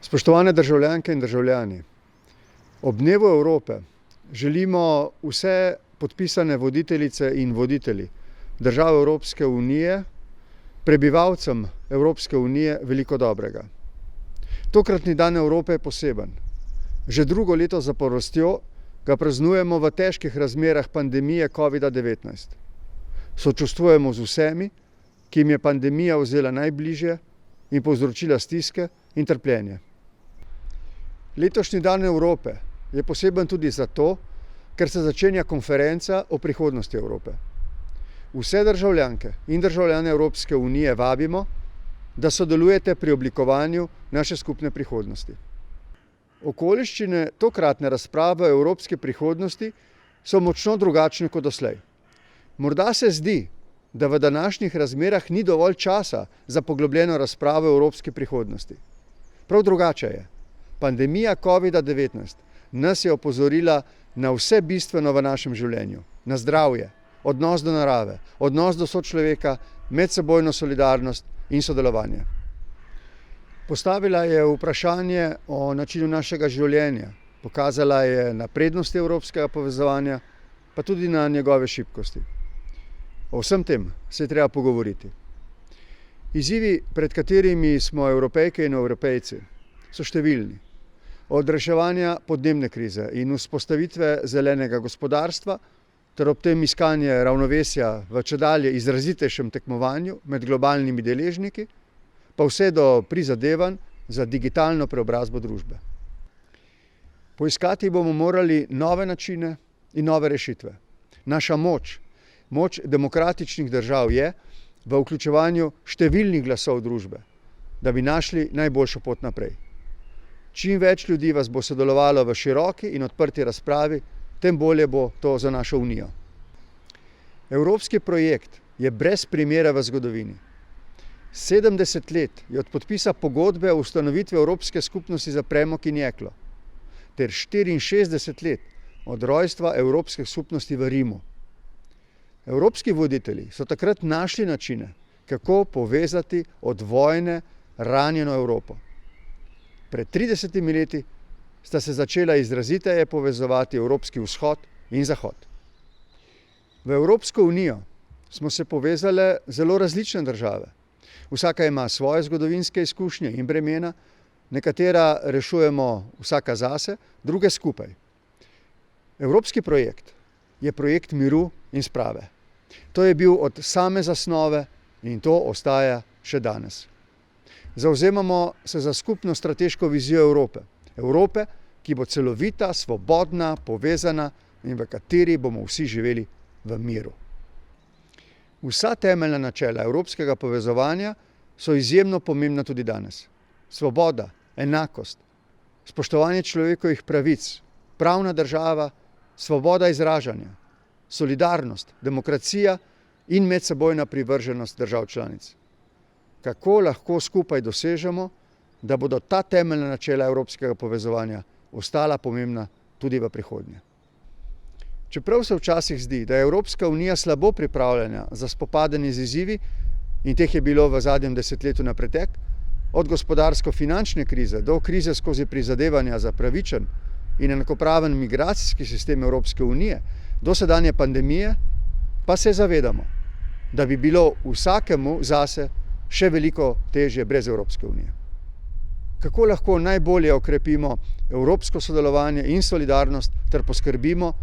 Spoštovane državljanke in državljani, ob Dnevu Evrope želimo vse podpisane voditeljice in voditelji držav Evropske unije, prebivalcem Evropske unije veliko dobrega. Tokratni dan Evrope je poseben. Že drugo leto zaporostjo ga praznujemo v težkih razmerah pandemije COVID-19. Sočustvujemo z vsemi, ki jim je pandemija vzela najbližje in povzročila stiske in trpljenje. Letošnji dan Evrope je poseben tudi zato, ker se začenja konferenca o prihodnosti Evrope. Vse državljanke in državljane Evropske unije vabimo, da sodelujete pri oblikovanju naše skupne prihodnosti. Okoliščine tokratne razprave o evropski prihodnosti so močno drugačne kot doslej. Morda se zdi, da v današnjih razmerah ni dovolj časa za poglobljeno razpravo o evropski prihodnosti. Prav drugače je. Pandemija COVID-19 nas je opozorila na vse bistveno v našem življenju. Na zdravje, odnos do narave, odnos do sočloveka, medsebojno solidarnost in sodelovanje. Postavila je vprašanje o načinu našega življenja, pokazala je na prednosti evropskega povezovanja, pa tudi na njegove šibkosti. O vsem tem se je treba pogovoriti. Izzivi, pred katerimi smo Evropejke in Evropejci, so številni. Od reševanja podnebne krize in vzpostavitve zelenega gospodarstva ter ob tem iskanje ravnovesja v čedalje izrazitejšem tekmovanju med globalnimi deležniki, pa vse do prizadevanj za digitalno preobrazbo družbe. Poiskati bomo morali nove načine in nove rešitve. Naša moč demokratičnih držav je v vključevanju številnih glasov družbe, da bi našli najboljšo pot naprej. Čim več ljudi vas bo sodelovalo v široki in odprti razpravi, tem bolje bo to za našo unijo. Evropski projekt je brez primera v zgodovini. 70 let je od podpisa pogodbe o ustanovitvi Evropske skupnosti za premog in jeklo, ter 64 let od rojstva Evropske skupnosti v Rimu. Evropski voditelji so takrat našli načine, kako povezati od vojne ranjeno Evropo. Pred 30 leti sta se začela izraziteje povezovati Evropski vzhod in zahod. V Evropsko unijo smo se povezale zelo različne države. Vsaka ima svoje zgodovinske izkušnje in bremena, nekatera rešujemo vsaka zase, druge skupaj. Evropski projekt je projekt miru in sprave. To je bil od same zasnove in to ostaja še danes. Zavzemamo se za skupno strateško vizijo Evrope. Evrope, ki bo celovita, svobodna, povezana in v kateri bomo vsi živeli v miru. Vsa temeljna načela evropskega povezovanja so izjemno pomembna tudi danes. Svoboda, enakost, spoštovanje človekovih pravic, pravna država, svoboda izražanja, solidarnost, demokracija in medsebojna privrženost držav članic. Kako lahko skupaj dosežemo, da bodo ta temeljna načela evropskega povezovanja ostala pomembna tudi v prihodnje. Čeprav se včasih zdi, da je Evropska unija slabo pripravljena za spopadanje z izzivi, in teh je bilo v zadnjem desetletju na pretek, od gospodarsko-finančne krize do krize skozi prizadevanja za pravičen in enakopraven migracijski sistem Evropske unije, do sedanje pandemije, pa se zavedamo, da bi bilo vsakemu zase še veliko težje brez Evropske unije. Kako lahko najbolje okrepimo evropsko sodelovanje in solidarnost ter poskrbimo,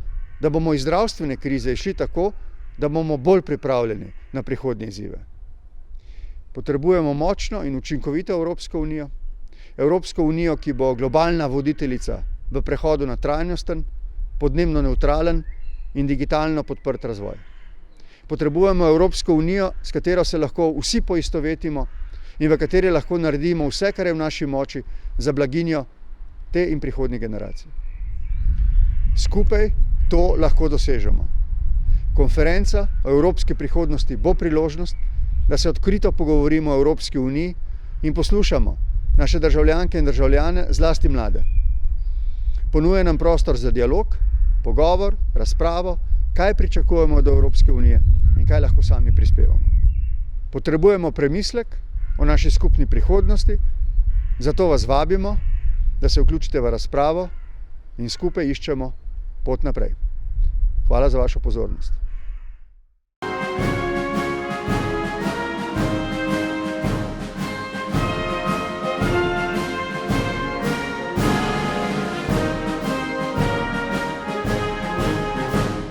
da bomo iz zdravstvene krize išli tako, da bomo bolj pripravljeni na prihodnje izzive. Potrebujemo močno in učinkovito Evropsko unijo, Evropsko unijo, ki bo globalna voditeljica v prehodu na trajnosten, podnebno nevtralen in digitalno podprt razvoj. Potrebujemo Evropsko unijo, s katero se lahko vsi poistovetimo in v kateri lahko naredimo vse, kar je v naši moči za blaginjo te in prihodnjih generacij. Skupaj to lahko dosežemo. Konferenca o evropski prihodnosti bo priložnost, da se odkrito pogovorimo o Evropski uniji in poslušamo naše državljanke in državljane, zlasti mlade. Ponuja nam prostor za dialog, pogovor, razpravo, kaj pričakujemo od Evropske unije in kaj lahko sami prispevamo. Potrebujemo premislek o naši skupni prihodnosti, zato vas vabimo, da se vključite v razpravo in skupaj iščemo pot naprej. Hvala za vašo pozornost.